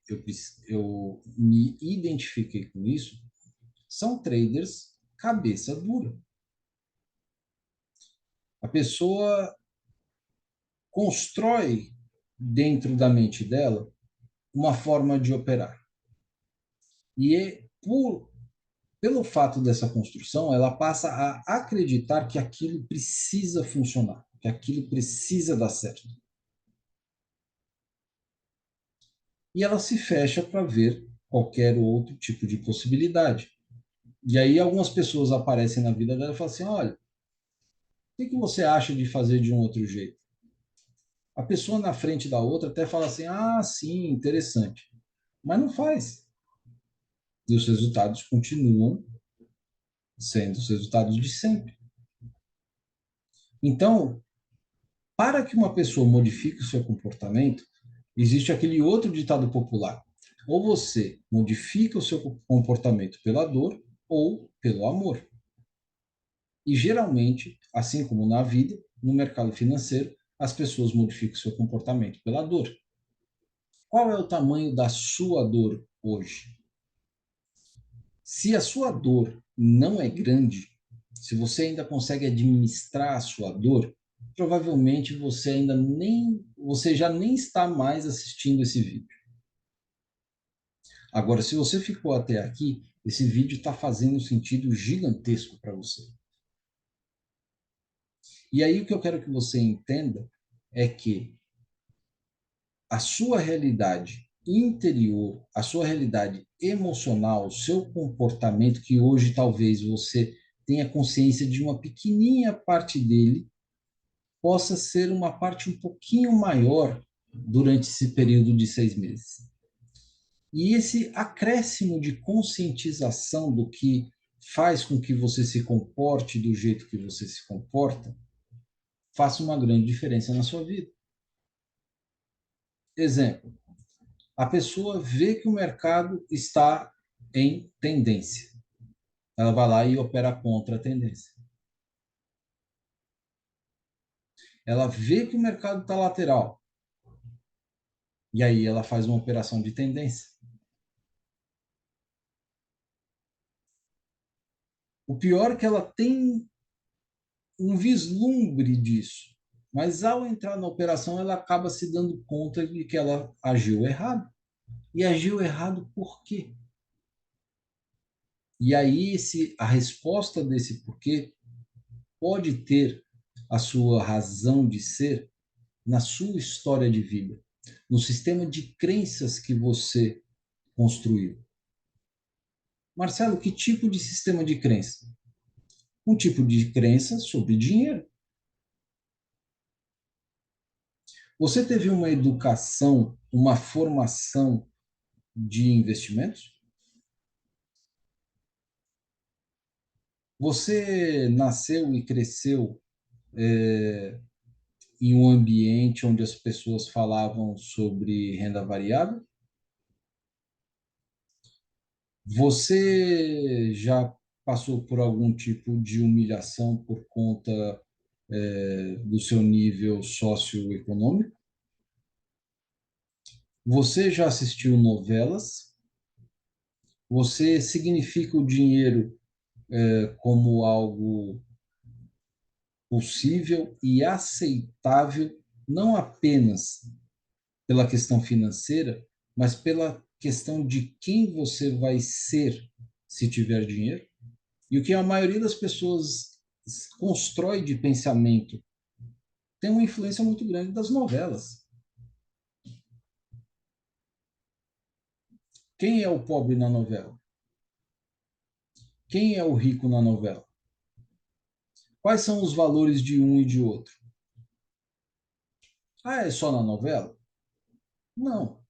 eu me identifiquei com isso, são traders cabeça dura. A pessoa constrói dentro da mente dela uma forma de operar. Pelo fato dessa construção, ela passa a acreditar que aquilo precisa funcionar, que aquilo precisa dar certo. E ela se fecha para ver qualquer outro tipo de possibilidade. E aí algumas pessoas aparecem na vida dela e falam assim, olha, o que você acha de fazer de um outro jeito? A pessoa na frente da outra até fala assim, ah, sim, interessante. Mas não faz. E os resultados continuam sendo os resultados de sempre. Então, para que uma pessoa modifique o seu comportamento, existe aquele outro ditado popular. Ou você modifica o seu comportamento pela dor ou pelo amor. E geralmente, assim como na vida, no mercado financeiro, as pessoas modificam o seu comportamento pela dor. Qual é o tamanho da sua dor hoje? Se a sua dor não é grande, se você ainda consegue administrar a sua dor, provavelmente você já nem está mais assistindo esse vídeo. Agora, se você ficou até aqui, esse vídeo está fazendo um sentido gigantesco para você. E aí o que eu quero que você entenda é que a sua realidade interior, a sua realidade emocional, o seu comportamento, que hoje talvez você tenha consciência de uma pequenininha parte dele, possa ser uma parte um pouquinho maior durante esse período de 6 meses. E esse acréscimo de conscientização do que faz com que você se comporte do jeito que você se comporta, faça uma grande diferença na sua vida. Exemplo, a pessoa vê que o mercado está em tendência. Ela vai lá e opera contra a tendência. Ela vê que o mercado está lateral. E aí ela faz uma operação de tendência. O pior é que ela tem um vislumbre disso. Mas ao entrar na operação, ela acaba se dando conta de que ela agiu errado. E agiu errado por quê? E aí a resposta desse porquê pode ter a sua razão de ser na sua história de vida, no sistema de crenças que você construiu. Marcelo, que tipo de sistema de crença? Um tipo de crença sobre dinheiro. Você teve uma educação, uma formação de investimentos? Você nasceu e cresceu em um ambiente onde as pessoas falavam sobre renda variável? Você já passou por algum tipo de humilhação por conta do seu nível socioeconômico? Você já assistiu novelas? Você significa o dinheiro como algo possível e aceitável, não apenas pela questão financeira, mas pela questão de quem você vai ser se tiver dinheiro? E o que a maioria das pessoas constrói de pensamento tem uma influência muito grande das novelas. Quem é o pobre na novela? Quem é o rico na novela? Quais são os valores de um e de outro? Ah, é só na novela? Não.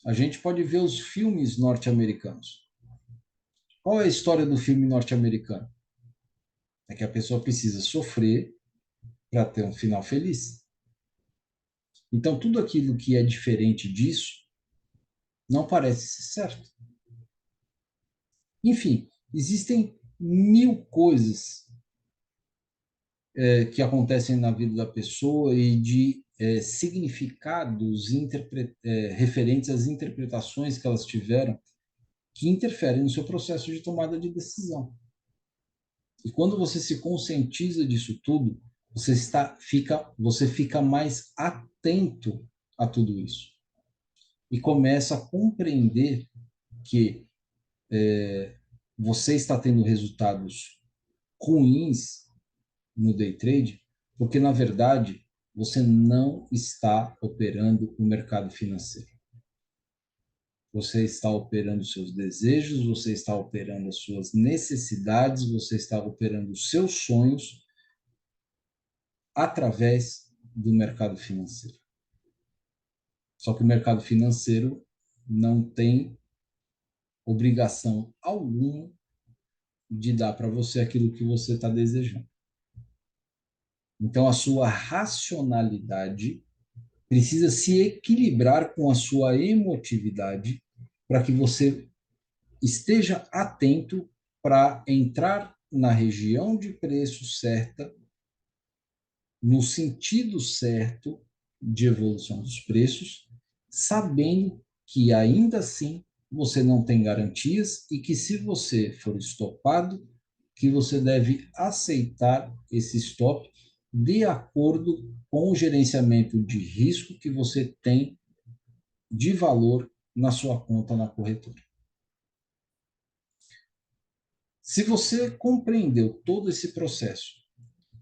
A gente pode ver os filmes norte-americanos. Qual é a história do filme norte-americano? É que a pessoa precisa sofrer para ter um final feliz. Então, tudo aquilo que é diferente disso não parece ser certo. Enfim, existem mil coisas que acontecem na vida da pessoa e de significados referentes às interpretações que elas tiveram que interferem no seu processo de tomada de decisão. E quando você se conscientiza disso tudo, você fica mais atento a tudo isso e começa a compreender que você está tendo resultados ruins no day trade, porque na verdade você não está operando o mercado financeiro. Você está operando seus desejos, você está operando as suas necessidades, você está operando os seus sonhos através do mercado financeiro. Só que o mercado financeiro não tem obrigação alguma de dar para você aquilo que você está desejando. Então, a sua racionalidade precisa se equilibrar com a sua emotividade para que você esteja atento para entrar na região de preço certa, no sentido certo de evolução dos preços, sabendo que ainda assim você não tem garantias e que se você for estopado, que você deve aceitar esse stop de acordo com o gerenciamento de risco que você tem de valor na sua conta na corretora. Se você compreendeu todo esse processo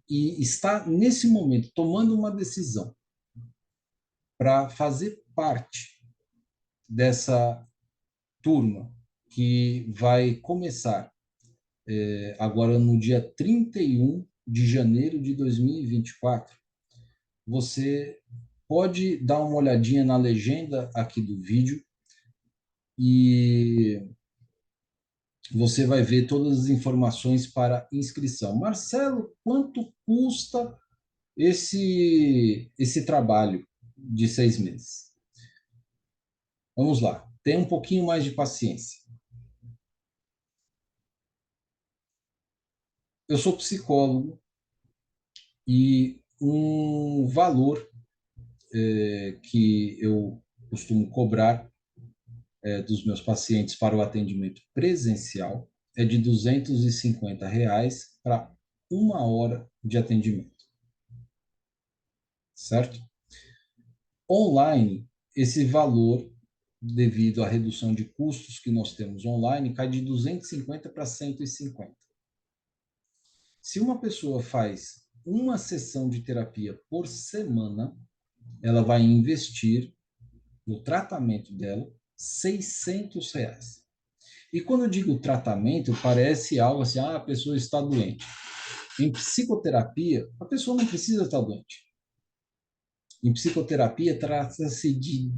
e está nesse momento tomando uma decisão para fazer parte dessa turma que vai começar agora no dia 31 de janeiro de 2024, você pode dar uma olhadinha na legenda aqui do vídeo e você vai ver todas as informações para inscrição. Marcelo, quanto custa esse trabalho de 6 meses? Vamos lá, tenha um pouquinho mais de paciência. Eu sou psicólogo e um valor que eu costumo cobrar dos meus pacientes para o atendimento presencial é de R$ 250 para 1 hora de atendimento, certo? Online, esse valor, devido à redução de custos que nós temos online, cai de 250 para 150. Se uma pessoa faz uma sessão de terapia por semana, ela vai investir no tratamento dela R$ 600. E quando eu digo tratamento, parece algo assim, a pessoa está doente. Em psicoterapia, a pessoa não precisa estar doente. Em psicoterapia, trata-se de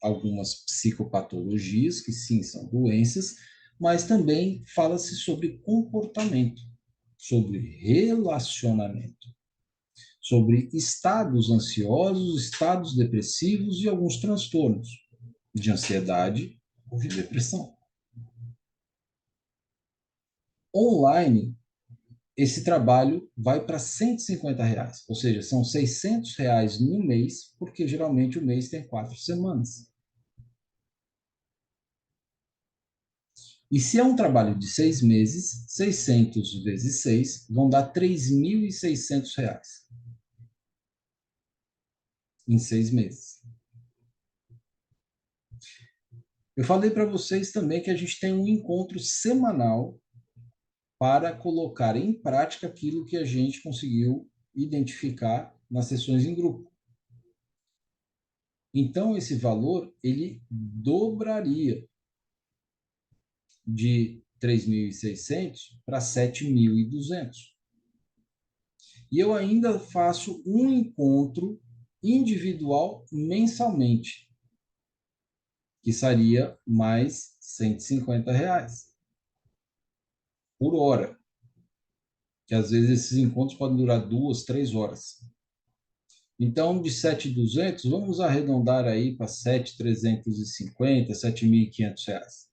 algumas psicopatologias, que sim, são doenças, mas também fala-se sobre comportamento, sobre relacionamento, sobre estados ansiosos, estados depressivos e alguns transtornos de ansiedade ou de depressão. Online, esse trabalho vai para R$ 150, ou seja, são R$ 600 no mês, porque geralmente o mês tem 4 semanas. E se é um trabalho de 6 meses, 600 vezes 6 vão dar R$ 3.600 em 6 meses. Eu falei para vocês também que a gente tem um encontro semanal para colocar em prática aquilo que a gente conseguiu identificar nas sessões em grupo. Então, esse valor, ele dobraria de 3.600 para 7.200. E eu ainda faço um encontro individual mensalmente, que seria mais R$ 150 por hora, que às vezes esses encontros podem durar 2, 3 horas. Então, de 7.200, vamos arredondar aí para 7.350, R$ 7.500.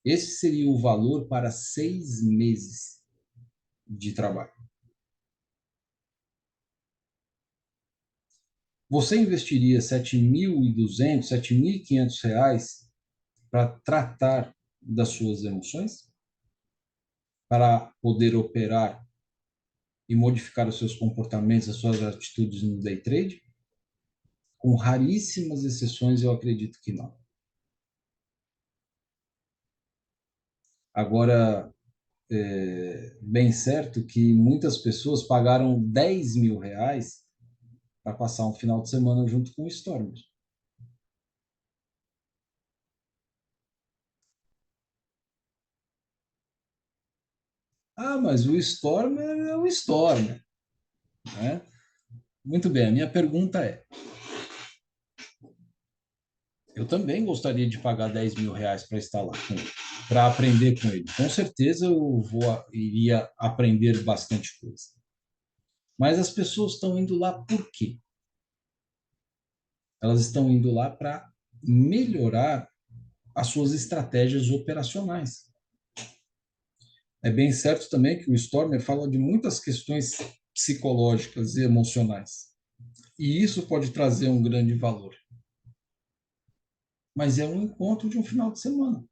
Esse seria o valor para 6 meses de trabalho. Você investiria 7.200, R$ 7.500 para tratar das suas emoções, para poder operar e modificar os seus comportamentos, as suas atitudes no day trade? Com raríssimas exceções, eu acredito que não. Agora, bem certo que muitas pessoas pagaram R$ 10.000 para passar um final de semana junto com o Stormer. Ah, mas o Stormer é o Stormer, né? Muito bem, a minha pergunta é: eu também gostaria de pagar R$ 10.000 para estar lá com ele, para aprender com ele. Com certeza iria aprender bastante coisa. Mas as pessoas estão indo lá por quê? Elas estão indo lá para melhorar as suas estratégias operacionais. É bem certo também que o Stormer fala de muitas questões psicológicas e emocionais. E isso pode trazer um grande valor. Mas é um encontro de um final de semana.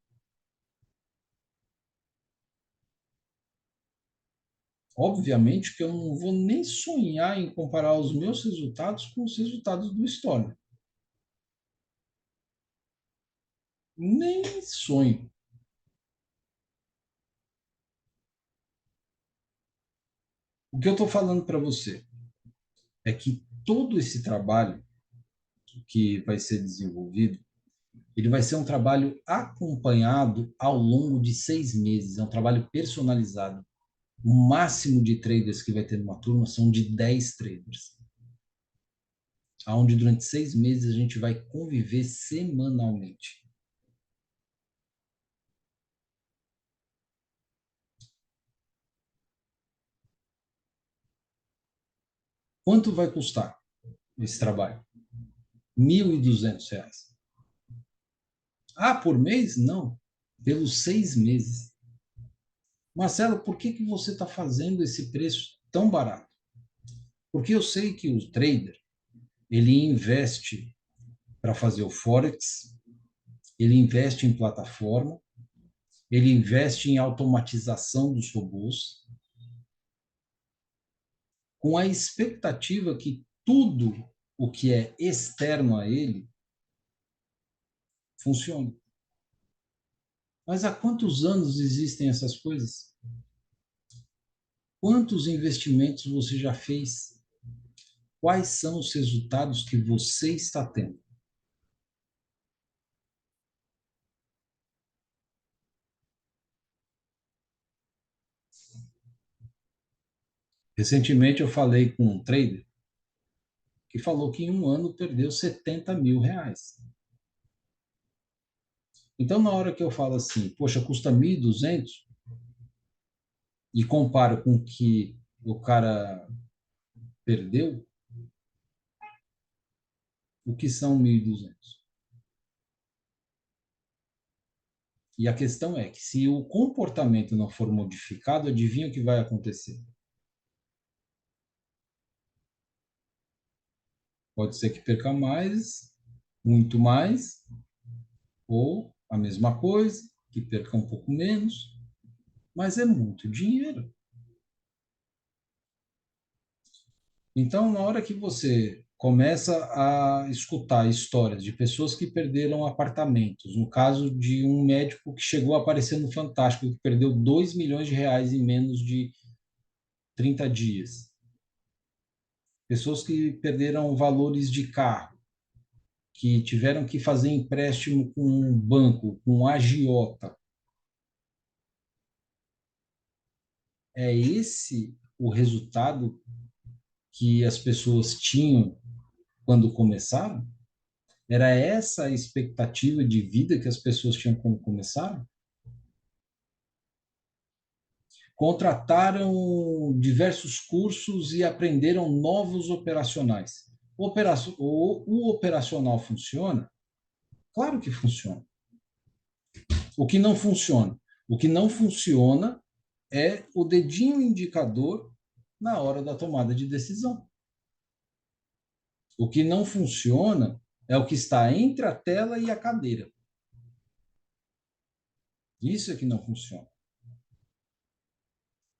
Obviamente que eu não vou nem sonhar em comparar os meus resultados com os resultados do Stormer. Nem sonho. O que eu estou falando para você é que todo esse trabalho que vai ser desenvolvido, ele vai ser um trabalho acompanhado ao longo de 6 meses. É um trabalho personalizado. O máximo de traders que vai ter numa turma são de 10 traders, onde durante 6 meses a gente vai conviver semanalmente. Quanto vai custar esse trabalho? R$ 1.200. Ah, por mês? Não. Pelos 6 meses. Marcelo, por que que você está fazendo esse preço tão barato? Porque eu sei que o trader, ele investe para fazer o Forex, ele investe em plataforma, ele investe em automatização dos robôs, com a expectativa que tudo o que é externo a ele funcione. Mas há quantos anos existem essas coisas? Quantos investimentos você já fez? Quais são os resultados que você está tendo? Recentemente eu falei com um trader que falou que em um ano perdeu R$ 70.000. Então, na hora que eu falo assim, poxa, custa 1.200 e comparo com o que o cara perdeu, o que são 1.200? E a questão é que se o comportamento não for modificado, adivinha o que vai acontecer? Pode ser que perca mais, muito mais, ou a mesma coisa, que perca um pouco menos, mas é muito dinheiro. Então, na hora que você começa a escutar histórias de pessoas que perderam apartamentos, no caso de um médico que chegou a aparecer no Fantástico, que perdeu R$ 2 milhões em menos de 30 dias, pessoas que perderam valores de carro, que tiveram que fazer empréstimo com um banco, com um agiota, é esse o resultado que as pessoas tinham quando começaram? Era essa a expectativa de vida que as pessoas tinham quando começaram? Contrataram diversos cursos e aprenderam novos operacionais. O operacional funciona? Claro que funciona. O que não funciona? O que não funciona é o dedinho indicador na hora da tomada de decisão. O que não funciona é o que está entre a tela e a cadeira. Isso é que não funciona.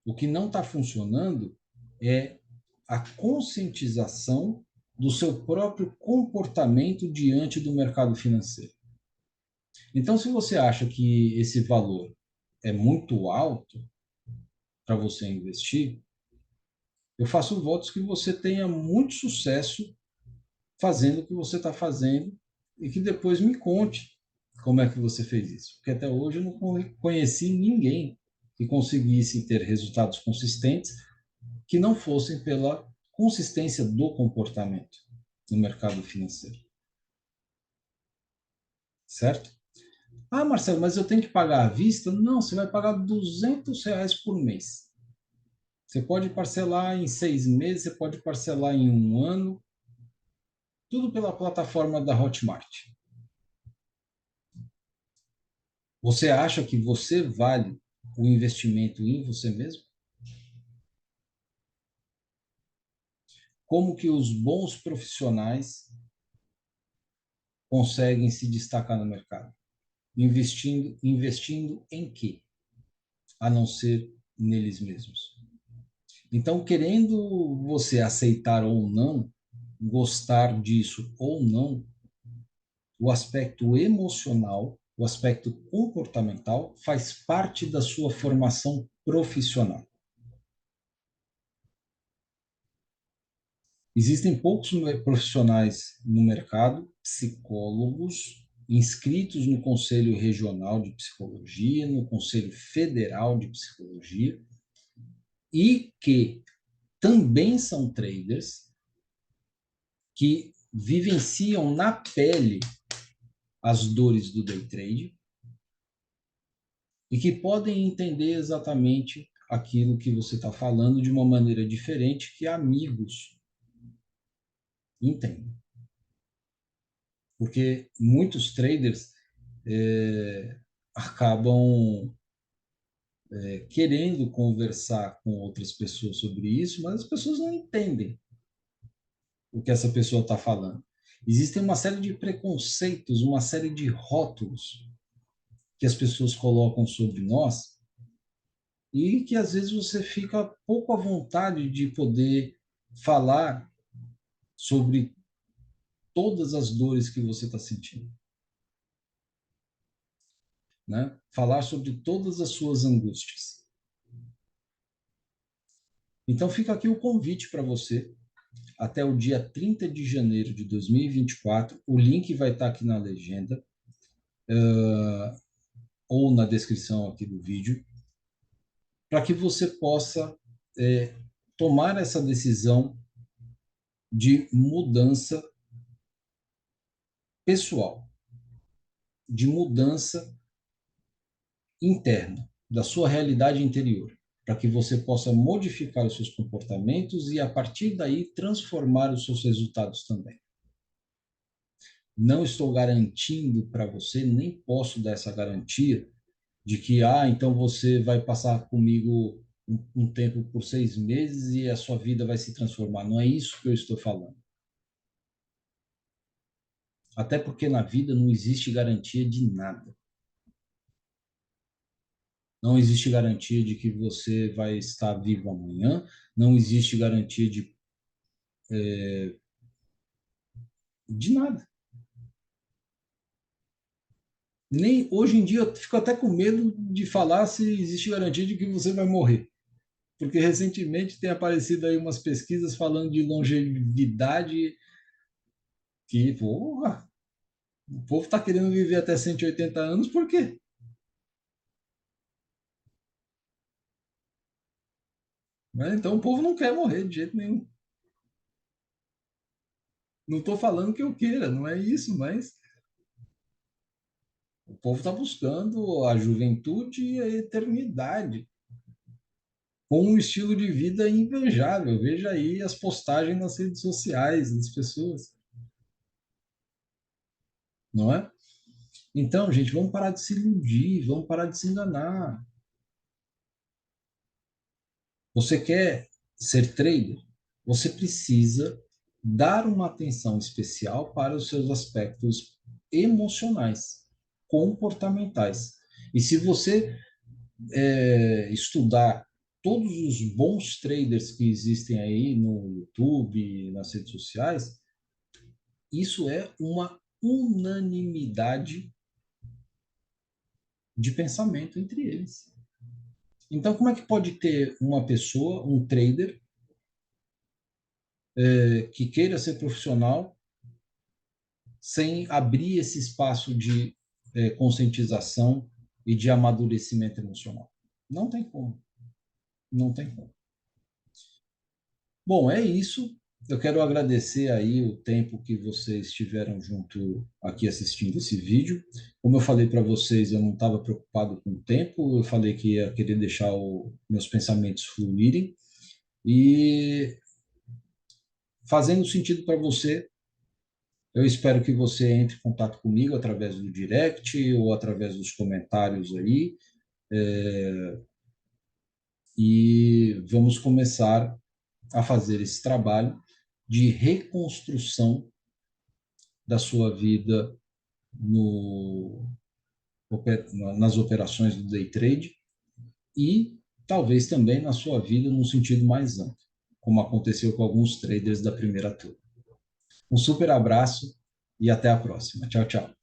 O que não está funcionando é a conscientização do seu próprio comportamento diante do mercado financeiro. Então, se você acha que esse valor é muito alto para você investir, eu faço votos que você tenha muito sucesso fazendo o que você está fazendo e que depois me conte como é que você fez isso. Porque até hoje eu não conheci ninguém que conseguisse ter resultados consistentes que não fossem pela consistência do comportamento no mercado financeiro, certo? Ah, Marcelo, mas eu tenho que pagar à vista? Não, você vai pagar R$ 200 por mês. Você pode parcelar em 6 meses, você pode parcelar em um ano, tudo pela plataforma da Hotmart. Você acha que você vale o investimento em você mesmo? Como que os bons profissionais conseguem se destacar no mercado? Investindo em quê? A não ser neles mesmos. Então, querendo você aceitar ou não, gostar disso ou não, o aspecto emocional, o aspecto comportamental faz parte da sua formação profissional. Existem poucos profissionais no mercado, psicólogos, inscritos no Conselho Regional de Psicologia, no Conselho Federal de Psicologia, e que também são traders que vivenciam na pele as dores do day trade e que podem entender exatamente aquilo que você está falando de uma maneira diferente que amigos entendem. Porque muitos traders acabam querendo conversar com outras pessoas sobre isso, mas as pessoas não entendem o que essa pessoa está falando. Existem uma série de preconceitos, uma série de rótulos que as pessoas colocam sobre nós e que às vezes você fica pouco à vontade de poder falar sobre todas as dores que você está sentindo, né? Falar sobre todas as suas angústias. Então fica aqui o convite para você, até o dia 30 de janeiro de 2024, o link vai estar aqui na legenda, ou na descrição aqui do vídeo, para que você possa tomar essa decisão de mudança pessoal, de mudança interna, da sua realidade interior, para que você possa modificar os seus comportamentos e, a partir daí, transformar os seus resultados também. Não estou garantindo para você, nem posso dar essa garantia de que, então você vai passar comigo um tempo por 6 meses e a sua vida vai se transformar. Não é isso que eu estou falando. Até porque na vida não existe garantia de nada. Não existe garantia de que você vai estar vivo amanhã, não existe garantia de nada. Nem hoje em dia eu fico até com medo de falar se existe garantia de que você vai morrer. Porque recentemente tem aparecido aí umas pesquisas falando de longevidade que, porra, o povo está querendo viver até 180 anos, por quê? Né? Então o povo não quer morrer de jeito nenhum. Não estou falando que eu queira, não é isso, mas o povo está buscando a juventude e a eternidade com um estilo de vida invejável. Veja aí as postagens nas redes sociais das pessoas, não é? Então, gente, vamos parar de se iludir, vamos parar de se enganar. Você quer ser trader? Você precisa dar uma atenção especial para os seus aspectos emocionais, comportamentais. E se você estudar todos os bons traders que existem aí no YouTube, nas redes sociais, isso é uma unanimidade de pensamento entre eles. Então, como é que pode ter uma pessoa, um trader, que queira ser profissional sem abrir esse espaço de conscientização e de amadurecimento emocional? Não tem como, não tem como. Bom, é isso. Eu quero agradecer aí o tempo que vocês estiveram junto aqui assistindo esse vídeo. Como eu falei para vocês, eu não estava preocupado com o tempo, eu falei que ia querer deixar meus pensamentos fluírem. E fazendo sentido para você, eu espero que você entre em contato comigo através do direct ou através dos comentários aí, e vamos começar a fazer esse trabalho de reconstrução da sua vida no, nas operações do day trade e talvez também na sua vida no sentido mais amplo, como aconteceu com alguns traders da primeira turma. Um super abraço e até a próxima. Tchau, tchau.